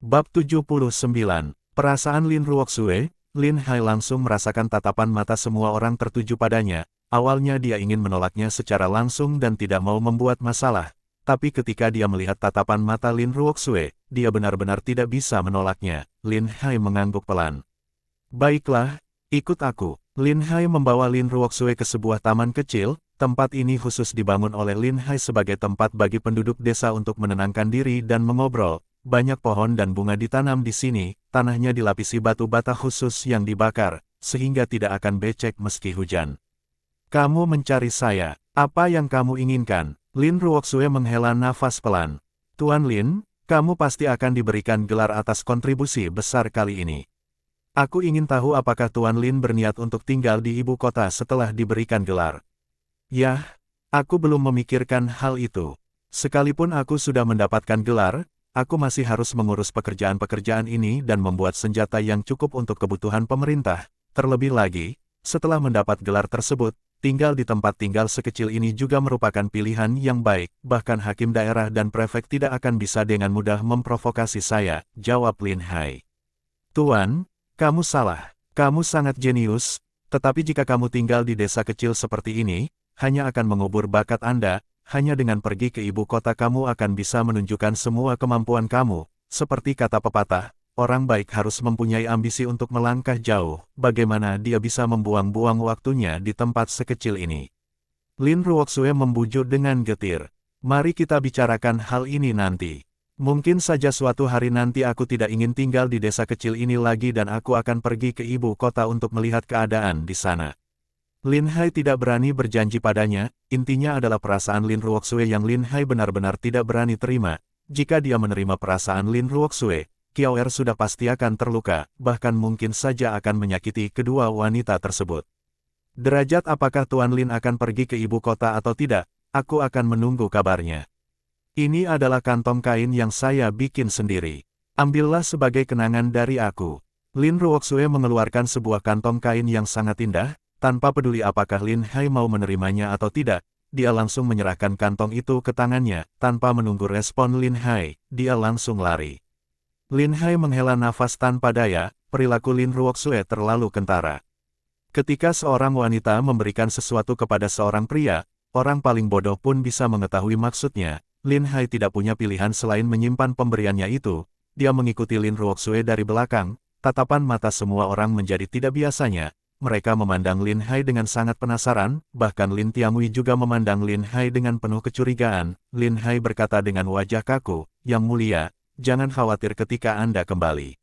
Bab 79. Perasaan Lin Ruoxue. Lin Hai langsung merasakan tatapan mata semua orang tertuju padanya. Awalnya dia ingin menolaknya secara langsung dan tidak mau membuat masalah. Tapi ketika dia melihat tatapan mata Lin Ruoxue, dia benar-benar tidak bisa menolaknya. Lin Hai mengangguk pelan. Baiklah, ikut aku. Lin Hai membawa Lin Ruoxue ke sebuah taman kecil. Tempat ini khusus dibangun oleh Lin Hai sebagai tempat bagi penduduk desa untuk menenangkan diri dan mengobrol. Banyak pohon dan bunga ditanam di sini, tanahnya dilapisi batu bata khusus yang dibakar, sehingga tidak akan becek meski hujan. Kamu mencari saya, apa yang kamu inginkan? Lin Ruoxue menghela nafas pelan. Tuan Lin, kamu pasti akan diberikan gelar atas kontribusi besar kali ini. Aku ingin tahu apakah Tuan Lin berniat untuk tinggal di ibu kota setelah diberikan gelar. Yah, aku belum memikirkan hal itu. Sekalipun aku sudah mendapatkan gelar, aku masih harus mengurus pekerjaan-pekerjaan ini dan membuat senjata yang cukup untuk kebutuhan pemerintah. Terlebih lagi, setelah mendapat gelar tersebut, tinggal di tempat tinggal sekecil ini juga merupakan pilihan yang baik. Bahkan hakim daerah dan prefek tidak akan bisa dengan mudah memprovokasi saya, jawab Lin Hai. Tuan, kamu salah. Kamu sangat jenius, tetapi jika kamu tinggal di desa kecil seperti ini, hanya akan mengubur bakat Anda. Hanya dengan pergi ke ibu kota kamu akan bisa menunjukkan semua kemampuan kamu. Seperti kata pepatah, orang baik harus mempunyai ambisi untuk melangkah jauh. Bagaimana dia bisa membuang-buang waktunya di tempat sekecil ini? Lin Ruoxue membujuk dengan getir. Mari kita bicarakan hal ini nanti. Mungkin saja suatu hari nanti aku tidak ingin tinggal di desa kecil ini lagi dan aku akan pergi ke ibu kota untuk melihat keadaan di sana. Lin Hai tidak berani berjanji padanya, intinya adalah perasaan Lin Ruoxue yang Lin Hai benar-benar tidak berani terima. Jika dia menerima perasaan Lin Ruoxue, Qiao Er sudah pasti akan terluka, bahkan mungkin saja akan menyakiti kedua wanita tersebut. Derajat apakah Tuan Lin akan pergi ke ibu kota atau tidak, aku akan menunggu kabarnya. Ini adalah kantong kain yang saya bikin sendiri. Ambillah sebagai kenangan dari aku. Lin Ruoxue mengeluarkan sebuah kantong kain yang sangat indah. Tanpa peduli apakah Lin Hai mau menerimanya atau tidak, dia langsung menyerahkan kantong itu ke tangannya. Tanpa menunggu respon Lin Hai, dia langsung lari. Lin Hai menghela nafas tanpa daya, perilaku Lin Ruoxue terlalu kentara. Ketika seorang wanita memberikan sesuatu kepada seorang pria, orang paling bodoh pun bisa mengetahui maksudnya. Lin Hai tidak punya pilihan selain menyimpan pemberiannya itu. Dia mengikuti Lin Ruoxue dari belakang, tatapan mata semua orang menjadi tidak biasanya. Mereka memandang Lin Hai dengan sangat penasaran, bahkan Lin Tiangui juga memandang Lin Hai dengan penuh kecurigaan. Lin Hai berkata dengan wajah kaku, "Yang mulia, jangan khawatir ketika Anda kembali.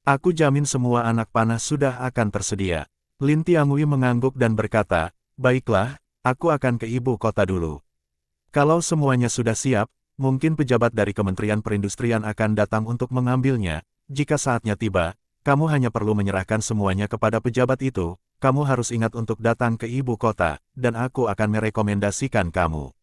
Aku jamin semua anak panah sudah akan tersedia." Lin Tiangui mengangguk dan berkata, "Baiklah, aku akan ke ibu kota dulu. Kalau semuanya sudah siap, mungkin pejabat dari Kementerian Perindustrian akan datang untuk mengambilnya. Jika saatnya tiba, kamu hanya perlu menyerahkan semuanya kepada pejabat itu. Kamu harus ingat untuk datang ke ibu kota, dan aku akan merekomendasikan kamu."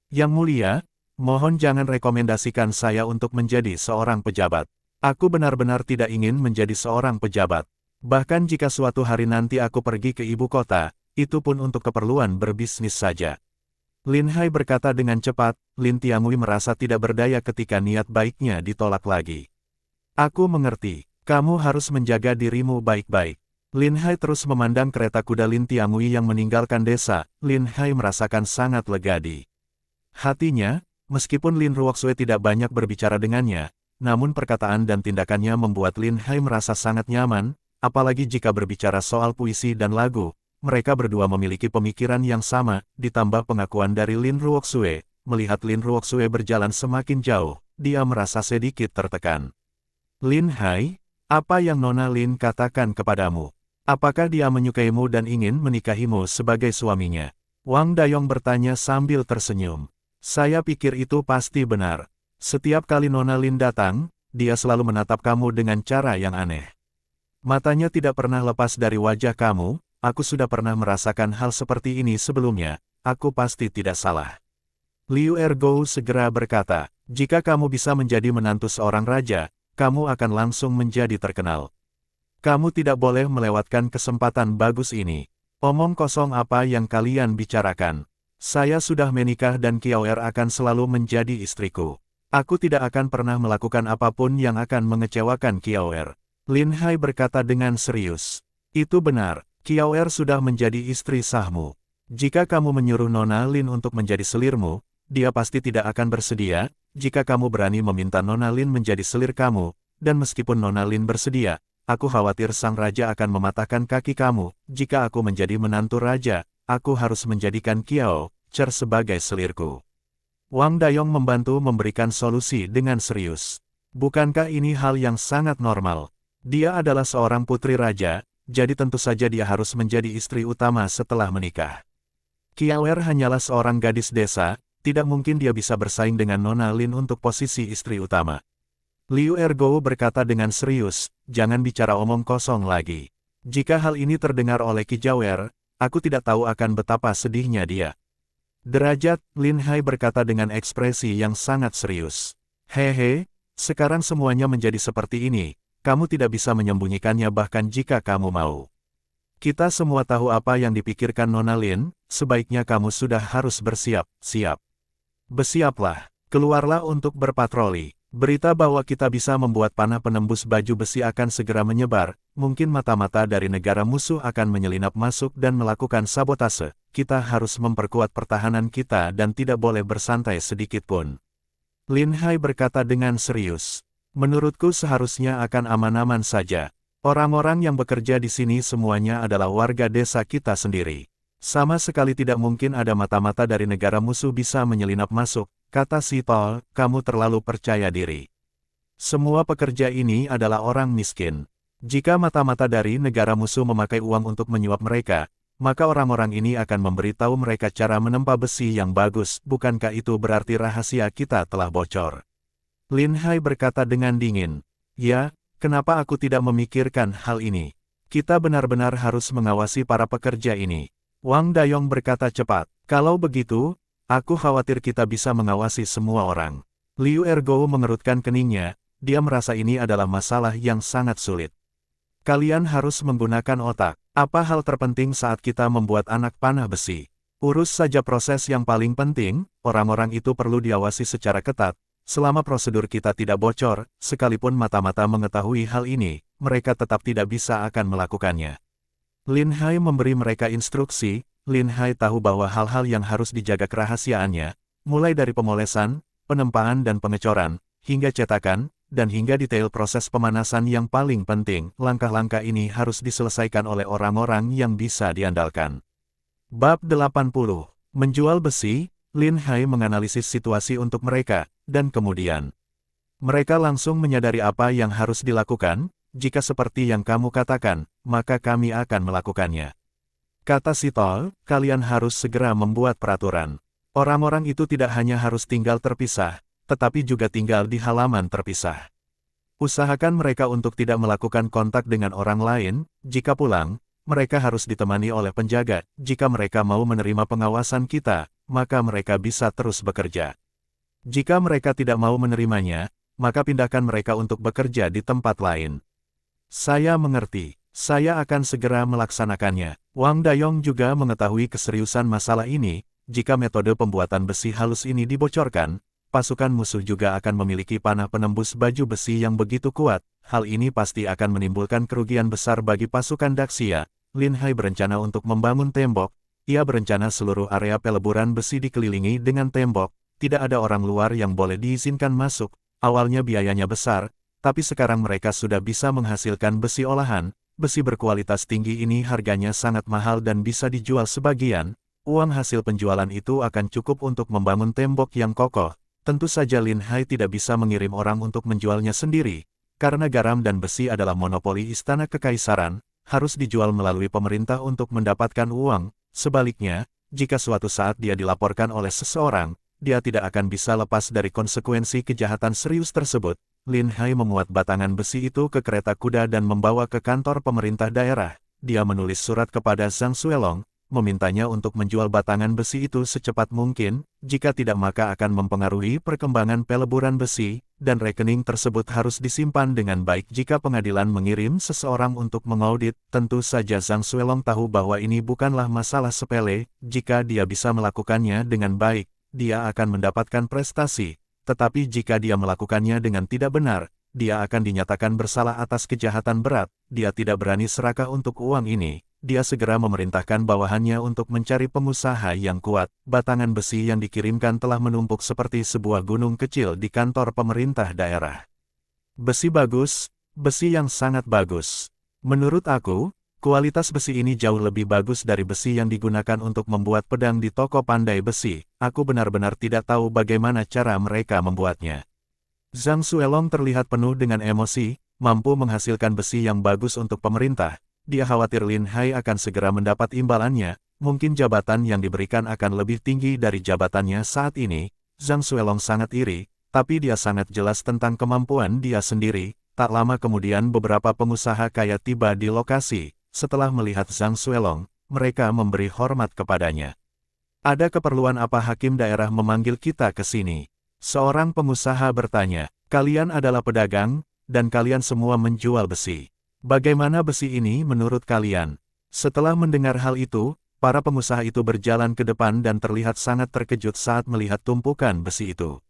Yang mulia, mohon jangan rekomendasikan saya untuk menjadi seorang pejabat. Aku benar-benar tidak ingin menjadi seorang pejabat. Bahkan jika suatu hari nanti aku pergi ke ibu kota, itu pun untuk keperluan berbisnis saja. Lin Hai berkata dengan cepat. Lin Tiangui merasa tidak berdaya ketika niat baiknya ditolak lagi. "Aku mengerti. Kamu harus menjaga dirimu baik-baik." Lin Hai terus memandang kereta kuda Lin Tiangui yang meninggalkan desa. Lin Hai merasakan sangat lega di hatinya, meskipun Lin Ruoxue tidak banyak berbicara dengannya, namun perkataan dan tindakannya membuat Lin Hai merasa sangat nyaman, apalagi jika berbicara soal puisi dan lagu. Mereka berdua memiliki pemikiran yang sama, ditambah pengakuan dari Lin Ruoxue. Melihat Lin Ruoxue berjalan semakin jauh, dia merasa sedikit tertekan. "Lin Hai, apa yang Nona Lin katakan kepadamu? Apakah dia menyukaimu dan ingin menikahimu sebagai suaminya?" Wang Dayong bertanya sambil tersenyum. "Saya pikir itu pasti benar. Setiap kali Nona Lin datang, dia selalu menatap kamu dengan cara yang aneh. Matanya tidak pernah lepas dari wajah kamu. Aku sudah pernah merasakan hal seperti ini sebelumnya. Aku pasti tidak salah." Liu Ergo segera berkata, "Jika kamu bisa menjadi menantu seorang raja, kamu akan langsung menjadi terkenal. Kamu tidak boleh melewatkan kesempatan bagus ini." "Omong kosong apa yang kalian bicarakan? Saya sudah menikah dan Qiao Er akan selalu menjadi istriku. Aku tidak akan pernah melakukan apapun yang akan mengecewakan Kiaoer. Lin Hai berkata dengan serius. Itu benar, Kiaoer sudah menjadi istri sahmu. Jika kamu menyuruh Nona Lin untuk menjadi selirmu, dia pasti tidak akan bersedia. Jika kamu berani meminta Nona Lin menjadi selir kamu, dan meskipun Nona Lin bersedia, aku khawatir sang raja akan mematahkan kaki kamu. Jika aku menjadi menantu raja, aku harus menjadikan Kiao Cher sebagai selirku. Wang Dayong membantu memberikan solusi dengan serius. Bukankah ini hal yang sangat normal? Dia adalah seorang putri raja, jadi tentu saja dia harus menjadi istri utama setelah menikah. Kiaoer hanyalah seorang gadis desa, tidak mungkin dia bisa bersaing dengan Nona Lin untuk posisi istri utama. Liu Ergo berkata dengan serius, jangan bicara omong kosong lagi. Jika hal ini terdengar oleh Ki Jaoer, aku tidak tahu akan betapa sedihnya dia. Derajat, Lin Hai berkata dengan ekspresi yang sangat serius. Hehe, sekarang semuanya menjadi seperti ini, kamu tidak bisa menyembunyikannya bahkan jika kamu mau. Kita semua tahu apa yang dipikirkan Nona Lin, sebaiknya kamu sudah harus bersiap-siap. Bersiaplah, keluarlah untuk berpatroli. Berita bahwa kita bisa membuat panah penembus baju besi akan segera menyebar, mungkin mata-mata dari negara musuh akan menyelinap masuk dan melakukan sabotase. Kita harus memperkuat pertahanan kita dan tidak boleh bersantai sedikit pun. Lin Hai berkata dengan serius. Menurutku seharusnya akan aman-aman saja. Orang-orang yang bekerja di sini semuanya adalah warga desa kita sendiri. Sama sekali tidak mungkin ada mata-mata dari negara musuh bisa menyelinap masuk, kata si Tol, kamu terlalu percaya diri. Semua pekerja ini adalah orang miskin. Jika mata-mata dari negara musuh memakai uang untuk menyuap mereka, maka orang-orang ini akan memberitahu mereka cara menempa besi yang bagus, bukankah itu berarti rahasia kita telah bocor? Lin Hai berkata dengan dingin, ya, kenapa aku tidak memikirkan hal ini? Kita benar-benar harus mengawasi para pekerja ini. Wang Dayong berkata cepat, kalau begitu, aku khawatir kita bisa mengawasi semua orang. Liu Ergo mengerutkan keningnya, dia merasa ini adalah masalah yang sangat sulit. Kalian harus menggunakan otak. Apa hal terpenting saat kita membuat anak panah besi? Urus saja proses yang paling penting, orang-orang itu perlu diawasi secara ketat. Selama prosedur kita tidak bocor, sekalipun mata-mata mengetahui hal ini, mereka tetap tidak bisa akan melakukannya. Lin Hai memberi mereka instruksi. Lin Hai tahu bahwa hal-hal yang harus dijaga kerahasiaannya, mulai dari pemolesan, penempaan dan pengecoran, hingga cetakan, dan hingga detail proses pemanasan yang paling penting, langkah-langkah ini harus diselesaikan oleh orang-orang yang bisa diandalkan. Bab 80. Menjual besi, Lin Hai menganalisis situasi untuk mereka, dan kemudian mereka langsung menyadari apa yang harus dilakukan. Jika seperti yang kamu katakan, maka kami akan melakukannya. Kata si Tol, kalian harus segera membuat peraturan. Orang-orang itu tidak hanya harus tinggal terpisah, tetapi juga tinggal di halaman terpisah. Usahakan mereka untuk tidak melakukan kontak dengan orang lain. Jika pulang, mereka harus ditemani oleh penjaga. Jika mereka mau menerima pengawasan kita, maka mereka bisa terus bekerja. Jika mereka tidak mau menerimanya, maka pindahkan mereka untuk bekerja di tempat lain. Saya mengerti. Saya akan segera melaksanakannya. Wang Dayong juga mengetahui keseriusan masalah ini. Jika metode pembuatan besi halus ini dibocorkan, pasukan musuh juga akan memiliki panah penembus baju besi yang begitu kuat. Hal ini pasti akan menimbulkan kerugian besar bagi pasukan Daxia. Lin Hai berencana untuk membangun tembok. Ia berencana seluruh area peleburan besi dikelilingi dengan tembok. Tidak ada orang luar yang boleh diizinkan masuk. Awalnya biayanya besar, tapi sekarang mereka sudah bisa menghasilkan besi olahan. Besi berkualitas tinggi ini harganya sangat mahal dan bisa dijual sebagian. Uang hasil penjualan itu akan cukup untuk membangun tembok yang kokoh. Tentu saja Lin Hai tidak bisa mengirim orang untuk menjualnya sendiri, karena garam dan besi adalah monopoli istana kekaisaran, harus dijual melalui pemerintah untuk mendapatkan uang. Sebaliknya, jika suatu saat dia dilaporkan oleh seseorang, dia tidak akan bisa lepas dari konsekuensi kejahatan serius tersebut. Lin Hai memuat batangan besi itu ke kereta kuda dan membawa ke kantor pemerintah daerah. Dia menulis surat kepada Zhang Xuelong, memintanya untuk menjual batangan besi itu secepat mungkin. Jika tidak maka akan mempengaruhi perkembangan peleburan besi, dan rekening tersebut harus disimpan dengan baik. Jika pengadilan mengirim seseorang untuk mengaudit, tentu saja Zhang Xuelong tahu bahwa ini bukanlah masalah sepele. Jika dia bisa melakukannya dengan baik, dia akan mendapatkan prestasi. tetapi jika dia melakukannya dengan tidak benar, dia akan dinyatakan bersalah atas kejahatan berat. Dia tidak berani serakah untuk uang ini. Dia segera memerintahkan bawahannya untuk mencari pengusaha yang kuat. Batangan besi yang dikirimkan telah menumpuk seperti sebuah gunung kecil di kantor pemerintah daerah. Besi bagus, besi yang sangat bagus. Menurut aku, kualitas besi ini jauh lebih bagus dari besi yang digunakan untuk membuat pedang di toko pandai besi. Aku benar-benar tidak tahu bagaimana cara mereka membuatnya. Zhang Xuelong terlihat penuh dengan emosi, mampu menghasilkan besi yang bagus untuk pemerintah. Dia khawatir Lin Hai akan segera mendapat imbalannya, mungkin jabatan yang diberikan akan lebih tinggi dari jabatannya saat ini. Zhang Xuelong sangat iri, tapi dia sangat jelas tentang kemampuan dia sendiri. Tak lama kemudian beberapa pengusaha kaya tiba di lokasi. Setelah melihat Zhang Xuelong, mereka memberi hormat kepadanya. Ada keperluan apa hakim daerah memanggil kita ke sini? Seorang pengusaha bertanya, kalian adalah pedagang, dan kalian semua menjual besi. Bagaimana besi ini menurut kalian? Setelah mendengar hal itu, para pengusaha itu berjalan ke depan dan terlihat sangat terkejut saat melihat tumpukan besi itu.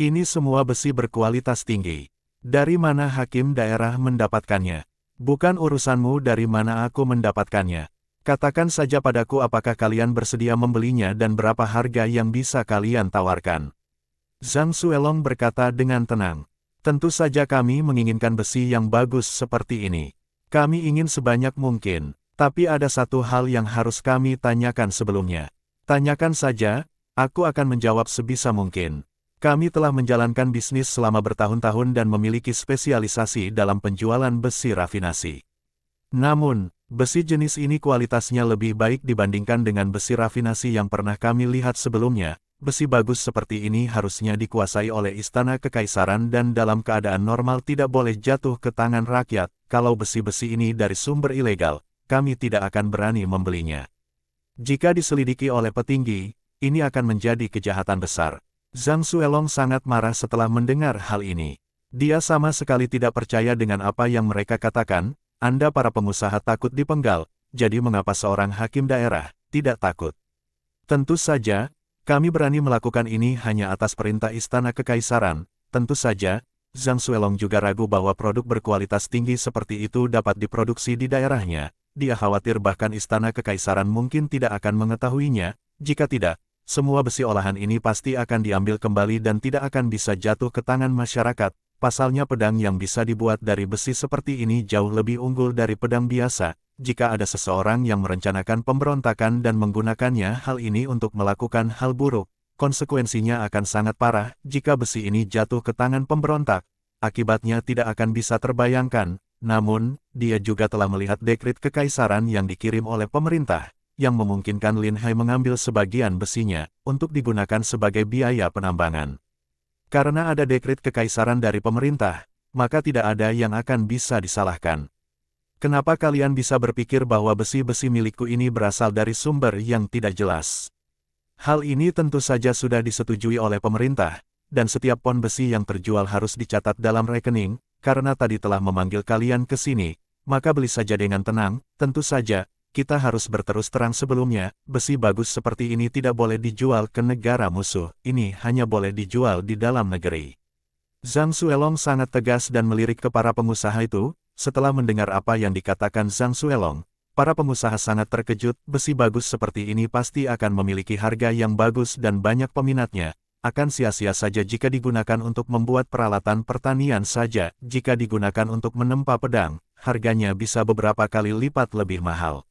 Ini semua besi berkualitas tinggi. Dari mana hakim daerah mendapatkannya? Bukan urusanmu dari mana aku mendapatkannya. Katakan saja padaku apakah kalian bersedia membelinya dan berapa harga yang bisa kalian tawarkan. Zhang Xuelong berkata dengan tenang. Tentu saja kami menginginkan besi yang bagus seperti ini. Kami ingin sebanyak mungkin, tapi ada satu hal yang harus kami tanyakan sebelumnya. Tanyakan saja, aku akan menjawab sebisa mungkin. Kami telah menjalankan bisnis selama bertahun-tahun dan memiliki spesialisasi dalam penjualan besi rafinasi. Namun, besi jenis ini kualitasnya lebih baik dibandingkan dengan besi rafinasi yang pernah kami lihat sebelumnya. Besi bagus seperti ini harusnya dikuasai oleh istana kekaisaran dan dalam keadaan normal tidak boleh jatuh ke tangan rakyat. Kalau besi-besi ini dari sumber ilegal, kami tidak akan berani membelinya. Jika diselidiki oleh petinggi, ini akan menjadi kejahatan besar. Zhang Xuelong sangat marah setelah mendengar hal ini. Dia sama sekali tidak percaya dengan apa yang mereka katakan. Anda para pengusaha takut dipenggal, jadi mengapa seorang hakim daerah tidak takut? Tentu saja, kami berani melakukan ini hanya atas perintah istana kekaisaran. Tentu saja, Zhang Xuelong juga ragu bahwa produk berkualitas tinggi seperti itu dapat diproduksi di daerahnya. Dia khawatir bahkan istana kekaisaran mungkin tidak akan mengetahuinya. Jika tidak, semua besi olahan ini pasti akan diambil kembali dan tidak akan bisa jatuh ke tangan masyarakat. Pasalnya pedang yang bisa dibuat dari besi seperti ini jauh lebih unggul dari pedang biasa. Jika ada seseorang yang merencanakan pemberontakan dan menggunakannya hal ini untuk melakukan hal buruk, konsekuensinya akan sangat parah. Jika besi ini jatuh ke tangan pemberontak, akibatnya tidak akan bisa terbayangkan. Namun, dia juga telah melihat dekret kekaisaran yang dikirim oleh pemerintah, yang memungkinkan Lin Hai mengambil sebagian besinya, untuk digunakan sebagai biaya penambangan. Karena ada dekret kekaisaran dari pemerintah, maka tidak ada yang akan bisa disalahkan. Kenapa kalian bisa berpikir bahwa besi-besi milikku ini berasal dari sumber yang tidak jelas? Hal ini tentu saja sudah disetujui oleh pemerintah, dan setiap pon besi yang terjual harus dicatat dalam rekening. Karena tadi telah memanggil kalian ke sini, maka beli saja dengan tenang. Tentu saja, kita harus berterus terang sebelumnya, besi bagus seperti ini tidak boleh dijual ke negara musuh, ini hanya boleh dijual di dalam negeri. Zhang Xuelong sangat tegas dan melirik ke para pengusaha itu. Setelah mendengar apa yang dikatakan Zhang Xuelong, para pengusaha sangat terkejut. Besi bagus seperti ini pasti akan memiliki harga yang bagus dan banyak peminatnya. Akan sia-sia saja jika digunakan untuk membuat peralatan pertanian saja. Jika digunakan untuk menempa pedang, harganya bisa beberapa kali lipat lebih mahal.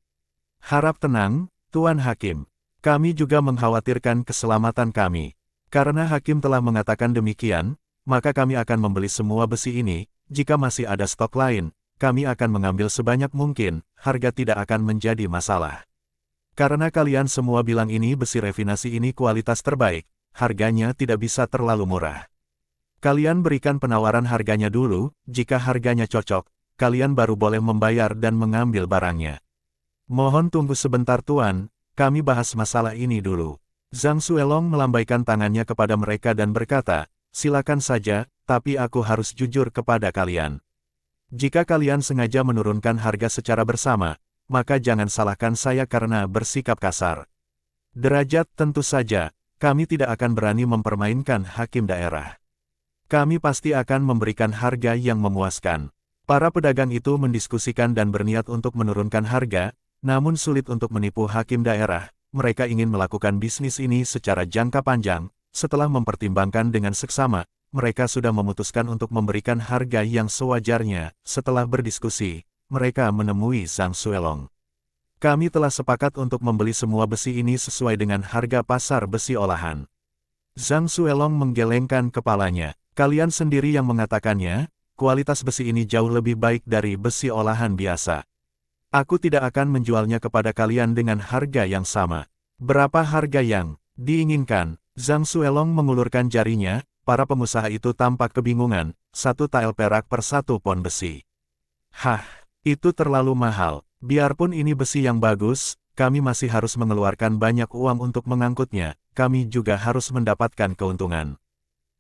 Harap tenang, Tuan Hakim. Kami juga mengkhawatirkan keselamatan kami. Karena Hakim telah mengatakan demikian, maka kami akan membeli semua besi ini. Jika masih ada stok lain, kami akan mengambil sebanyak mungkin. Harga tidak akan menjadi masalah. Karena kalian semua bilang ini besi rafinasi ini kualitas terbaik, harganya tidak bisa terlalu murah. Kalian berikan penawaran harganya dulu. Jika harganya cocok, kalian baru boleh membayar dan mengambil barangnya. Mohon tunggu sebentar Tuan, kami bahas masalah ini dulu. Zhang Xuelong melambaikan tangannya kepada mereka dan berkata, silakan saja, tapi aku harus jujur kepada kalian. Jika kalian sengaja menurunkan harga secara bersama, maka jangan salahkan saya karena bersikap kasar. Derajat tentu saja, kami tidak akan berani mempermainkan hakim daerah. Kami pasti akan memberikan harga yang memuaskan. Para pedagang itu mendiskusikan dan berniat untuk menurunkan harga, namun sulit untuk menipu hakim daerah. Mereka ingin melakukan bisnis ini secara jangka panjang. Setelah mempertimbangkan dengan seksama, mereka sudah memutuskan untuk memberikan harga yang sewajarnya. Setelah berdiskusi, mereka menemui Zhang Xuelong. Kami telah sepakat untuk membeli semua besi ini sesuai dengan harga pasar besi olahan. Zhang Xuelong menggelengkan kepalanya. Kalian sendiri yang mengatakannya, kualitas besi ini jauh lebih baik dari besi olahan biasa. Aku tidak akan menjualnya kepada kalian dengan harga yang sama. Berapa harga yang diinginkan? Zhang Xuelong mengulurkan jarinya, para pengusaha itu tampak kebingungan, 1 tael perak per 1 pon besi. Hah, itu terlalu mahal. Biarpun ini besi yang bagus, kami masih harus mengeluarkan banyak uang untuk mengangkutnya, kami juga harus mendapatkan keuntungan.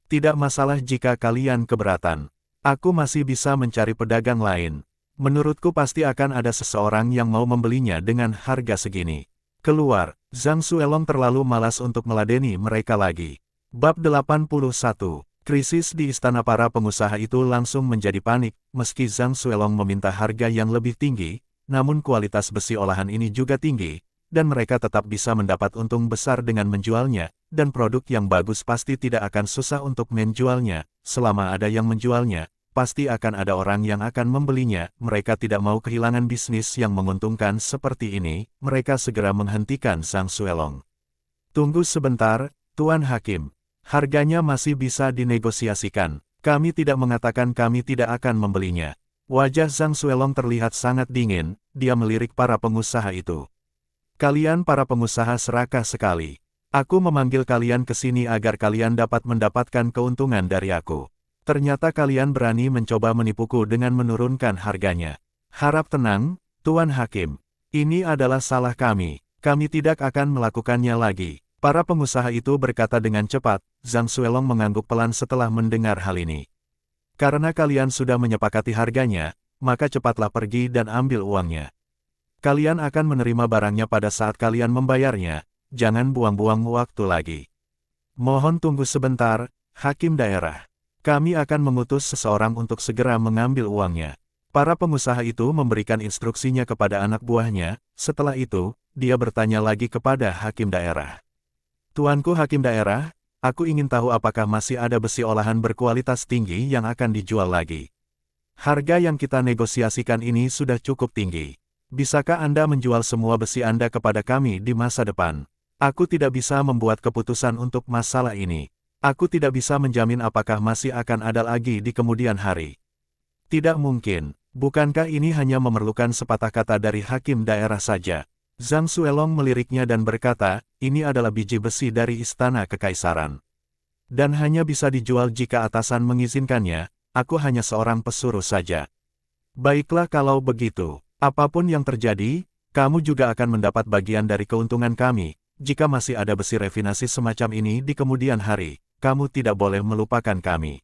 Tidak masalah jika kalian keberatan. Aku masih bisa mencari pedagang lain. Menurutku pasti akan ada seseorang yang mau membelinya dengan harga segini. Keluar, Zhang Xuelong terlalu malas untuk meladeni mereka lagi. Bab 81. Krisis di istana. Para pengusaha itu langsung menjadi panik, meski Zhang Xuelong meminta harga yang lebih tinggi, namun kualitas besi olahan ini juga tinggi, dan mereka tetap bisa mendapat untung besar dengan menjualnya, dan produk yang bagus pasti tidak akan susah untuk menjualnya. Selama ada yang menjualnya, pasti akan ada orang yang akan membelinya. Mereka tidak mau kehilangan bisnis yang menguntungkan seperti ini. Mereka segera menghentikan Zhang Xuelong. Tunggu sebentar, Tuan Hakim. Harganya masih bisa dinegosiasikan. Kami tidak mengatakan kami tidak akan membelinya. Wajah Zhang Xuelong terlihat sangat dingin. Dia melirik para pengusaha itu. Kalian para pengusaha serakah sekali. Aku memanggil kalian ke sini agar kalian dapat mendapatkan keuntungan dari aku. Ternyata kalian berani mencoba menipuku dengan menurunkan harganya. Harap tenang, Tuan Hakim. Ini adalah salah kami. Kami tidak akan melakukannya lagi. Para pengusaha itu berkata dengan cepat. Zhang Xuelong mengangguk pelan setelah mendengar hal ini. Karena kalian sudah menyepakati harganya, maka cepatlah pergi dan ambil uangnya. Kalian akan menerima barangnya pada saat kalian membayarnya. Jangan buang-buang waktu lagi. Mohon tunggu sebentar, Hakim Daerah. Kami akan mengutus seseorang untuk segera mengambil uangnya. Para pengusaha itu memberikan instruksinya kepada anak buahnya. Setelah itu, dia bertanya lagi kepada Hakim Daerah. Tuanku Hakim Daerah, aku ingin tahu apakah masih ada besi olahan berkualitas tinggi yang akan dijual lagi. Harga yang kita negosiasikan ini sudah cukup tinggi. Bisakah Anda menjual semua besi Anda kepada kami di masa depan? Aku tidak bisa membuat keputusan untuk masalah ini. Aku tidak bisa menjamin apakah masih akan ada lagi di kemudian hari. Tidak mungkin. Bukankah ini hanya memerlukan sepatah kata dari hakim daerah saja? Zhang Xuelong meliriknya dan berkata, ini adalah biji besi dari istana kekaisaran. Dan hanya bisa dijual jika atasan mengizinkannya, aku hanya seorang pesuruh saja. Baiklah kalau begitu, apapun yang terjadi, kamu juga akan mendapat bagian dari keuntungan kami. Jika masih ada besi refinasi semacam ini di kemudian hari, kamu tidak boleh melupakan kami.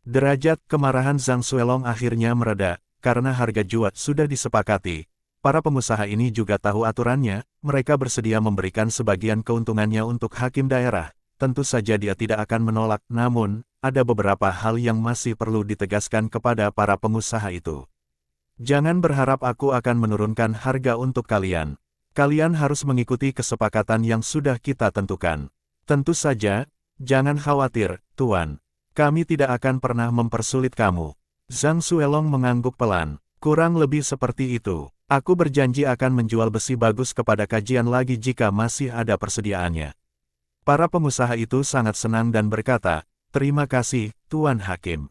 Derajat kemarahan Zhang Xuelong akhirnya mereda, karena harga jual sudah disepakati. Para pengusaha ini juga tahu aturannya, mereka bersedia memberikan sebagian keuntungannya untuk hakim daerah. Tentu saja dia tidak akan menolak, namun, ada beberapa hal yang masih perlu ditegaskan kepada para pengusaha itu. Jangan berharap aku akan menurunkan harga untuk kalian. Kalian harus mengikuti kesepakatan yang sudah kita tentukan. Tentu saja, jangan khawatir, Tuan. Kami tidak akan pernah mempersulit kamu. Zhang Xuelong mengangguk pelan. Kurang lebih seperti itu. Aku berjanji akan menjual besi bagus kepada kajian lagi jika masih ada persediaannya. Para pengusaha itu sangat senang dan berkata, terima kasih, Tuan Hakim.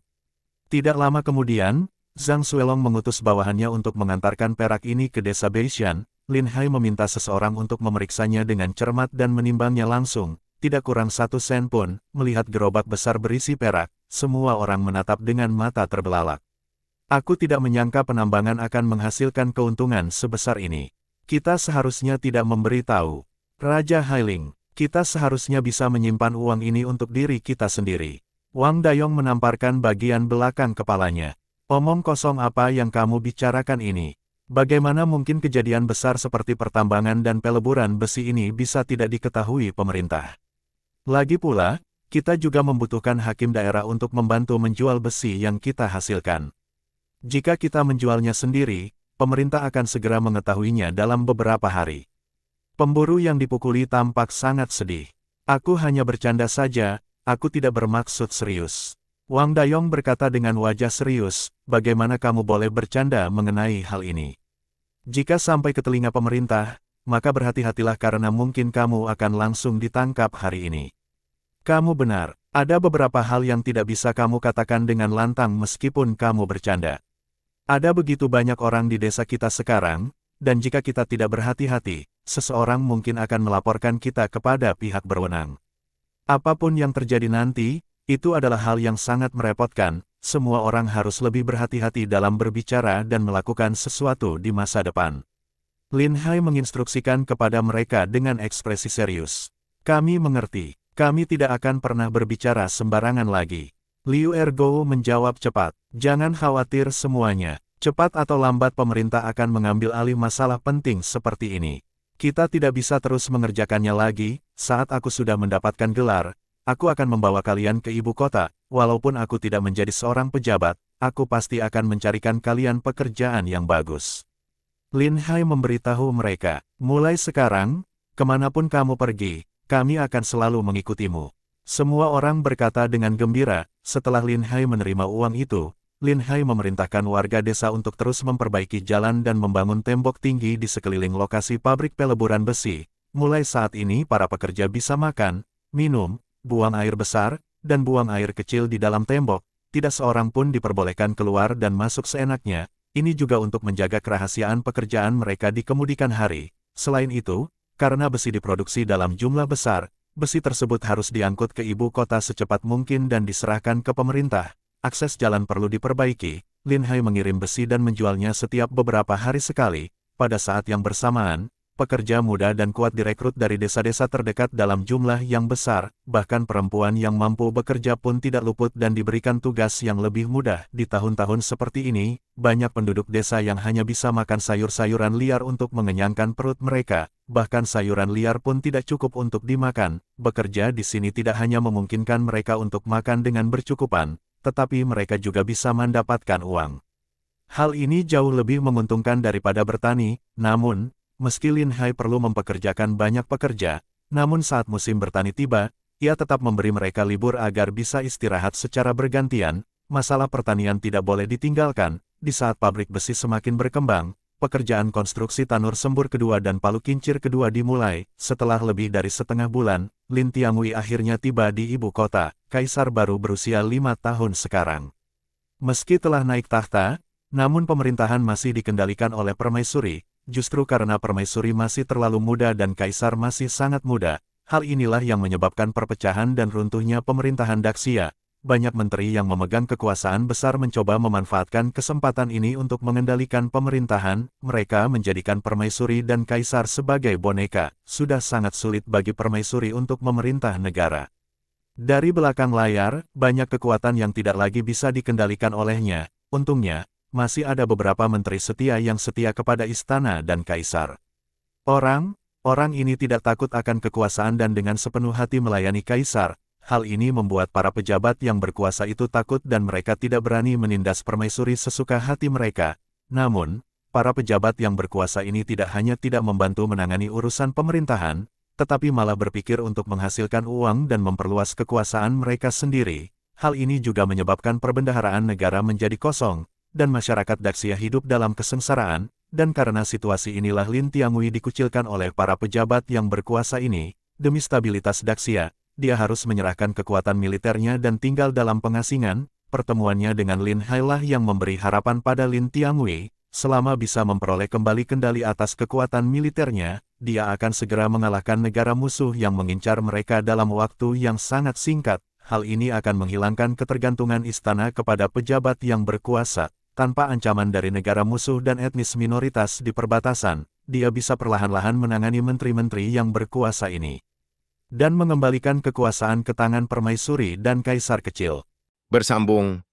Tidak lama kemudian, Zhang Xuelong mengutus bawahannya untuk mengantarkan perak ini ke desa Beishan. Lin Hai meminta seseorang untuk memeriksanya dengan cermat dan menimbangnya langsung, tidak kurang 1 sen pun. Melihat gerobak besar berisi perak, semua orang menatap dengan mata terbelalak. Aku tidak menyangka penambangan akan menghasilkan keuntungan sebesar ini. Kita seharusnya tidak memberitahu. Raja Hailing, kita seharusnya bisa menyimpan uang ini untuk diri kita sendiri. Wang Dayong menamparkan bagian belakang kepalanya. Omong kosong apa yang kamu bicarakan ini? Bagaimana mungkin kejadian besar seperti pertambangan dan peleburan besi ini bisa tidak diketahui pemerintah? Lagi pula, Kita juga membutuhkan hakim daerah untuk membantu menjual besi yang kita hasilkan. Jika kita menjualnya sendiri, pemerintah akan segera mengetahuinya dalam beberapa hari. Pemburu yang dipukuli tampak sangat sedih. Aku hanya bercanda saja, aku tidak bermaksud serius. Wang Dayong berkata dengan wajah serius, bagaimana kamu boleh bercanda mengenai hal ini? Jika sampai ke telinga pemerintah, maka berhati-hatilah karena mungkin kamu akan langsung ditangkap hari ini. Kamu benar, ada beberapa hal yang tidak bisa kamu katakan dengan lantang meskipun kamu bercanda. Ada begitu banyak orang di desa kita sekarang, dan jika kita tidak berhati-hati, seseorang mungkin akan melaporkan kita kepada pihak berwenang. Apapun yang terjadi nanti, itu adalah hal yang sangat merepotkan, semua orang harus lebih berhati-hati dalam berbicara dan melakukan sesuatu di masa depan. Lin Hai menginstruksikan kepada mereka dengan ekspresi serius. Kami mengerti. Kami tidak akan pernah berbicara sembarangan lagi. Liu Ergo menjawab cepat. Jangan khawatir semuanya. Cepat atau lambat pemerintah akan mengambil alih masalah penting seperti ini. Kita tidak bisa terus mengerjakannya lagi. Saat aku sudah mendapatkan gelar, aku akan membawa kalian ke ibu kota. Walaupun aku tidak menjadi seorang pejabat, aku pasti akan mencarikan kalian pekerjaan yang bagus. Lin Hai memberitahu mereka, mulai sekarang, kemanapun kamu pergi, kami akan selalu mengikutimu. Semua orang berkata dengan gembira. Setelah Lin Hai menerima uang itu, Lin Hai memerintahkan warga desa untuk terus memperbaiki jalan dan membangun tembok tinggi di sekeliling lokasi pabrik peleburan besi. Mulai saat ini para pekerja bisa makan, minum, buang air besar, dan buang air kecil di dalam tembok. Tidak seorang pun diperbolehkan keluar dan masuk seenaknya. Ini juga untuk menjaga kerahasiaan pekerjaan mereka di kemudian hari. Selain itu, karena besi diproduksi dalam jumlah besar, besi tersebut harus diangkut ke ibu kota secepat mungkin dan diserahkan ke pemerintah. Akses jalan perlu diperbaiki. Lin Hai mengirim besi dan menjualnya setiap beberapa hari sekali. Pada saat yang bersamaan, pekerja muda dan kuat direkrut dari desa-desa terdekat dalam jumlah yang besar, bahkan perempuan yang mampu bekerja pun tidak luput dan diberikan tugas yang lebih mudah. Di tahun-tahun seperti ini, banyak penduduk desa yang hanya bisa makan sayur-sayuran liar untuk mengenyangkan perut mereka. Bahkan sayuran liar pun tidak cukup untuk dimakan. Bekerja di sini tidak hanya memungkinkan mereka untuk makan dengan bercukupan, tetapi mereka juga bisa mendapatkan uang. Hal ini jauh lebih menguntungkan daripada bertani, namun, meski Lin Hai perlu mempekerjakan banyak pekerja, namun saat musim bertani tiba, ia tetap memberi mereka libur agar bisa istirahat secara bergantian. Masalah pertanian tidak boleh ditinggalkan. Di saat pabrik besi semakin berkembang, pekerjaan konstruksi tanur sembur kedua dan palu kincir kedua dimulai. Setelah lebih dari setengah bulan, Lin Tiangui akhirnya tiba di ibu kota. Kaisar baru berusia 5 tahun sekarang. Meski telah naik tahta, namun pemerintahan masih dikendalikan oleh permaisuri. Justru karena permaisuri masih terlalu muda dan kaisar masih sangat muda, hal inilah yang menyebabkan perpecahan dan runtuhnya pemerintahan Daxia. Banyak menteri yang memegang kekuasaan besar mencoba memanfaatkan kesempatan ini untuk mengendalikan pemerintahan. Mereka menjadikan permaisuri dan kaisar sebagai boneka. Sudah sangat sulit bagi permaisuri untuk memerintah negara. Dari belakang layar, banyak kekuatan yang tidak lagi bisa dikendalikan olehnya. Untungnya, masih ada beberapa menteri setia yang setia kepada istana dan kaisar. Orang ini tidak takut akan kekuasaan dan dengan sepenuh hati melayani kaisar. Hal ini membuat para pejabat yang berkuasa itu takut dan mereka tidak berani menindas permaisuri sesuka hati mereka. Namun, para pejabat yang berkuasa ini tidak hanya tidak membantu menangani urusan pemerintahan, tetapi malah berpikir untuk menghasilkan uang dan memperluas kekuasaan mereka sendiri. Hal ini juga menyebabkan perbendaharaan negara menjadi kosong, dan masyarakat Daxia hidup dalam kesengsaraan, dan karena situasi inilah Lin Tiangui dikucilkan oleh para pejabat yang berkuasa ini. Demi stabilitas Daxia, dia harus menyerahkan kekuatan militernya dan tinggal dalam pengasingan. Pertemuannya dengan Lin Hai lah yang memberi harapan pada Lin Tiangui. Selama bisa memperoleh kembali kendali atas kekuatan militernya, dia akan segera mengalahkan negara musuh yang mengincar mereka dalam waktu yang sangat singkat. Hal ini akan menghilangkan ketergantungan istana kepada pejabat yang berkuasa. Tanpa ancaman dari negara musuh dan etnis minoritas di perbatasan, dia bisa perlahan-lahan menangani menteri-menteri yang berkuasa ini. Dan mengembalikan kekuasaan ke tangan permaisuri dan kaisar kecil. Bersambung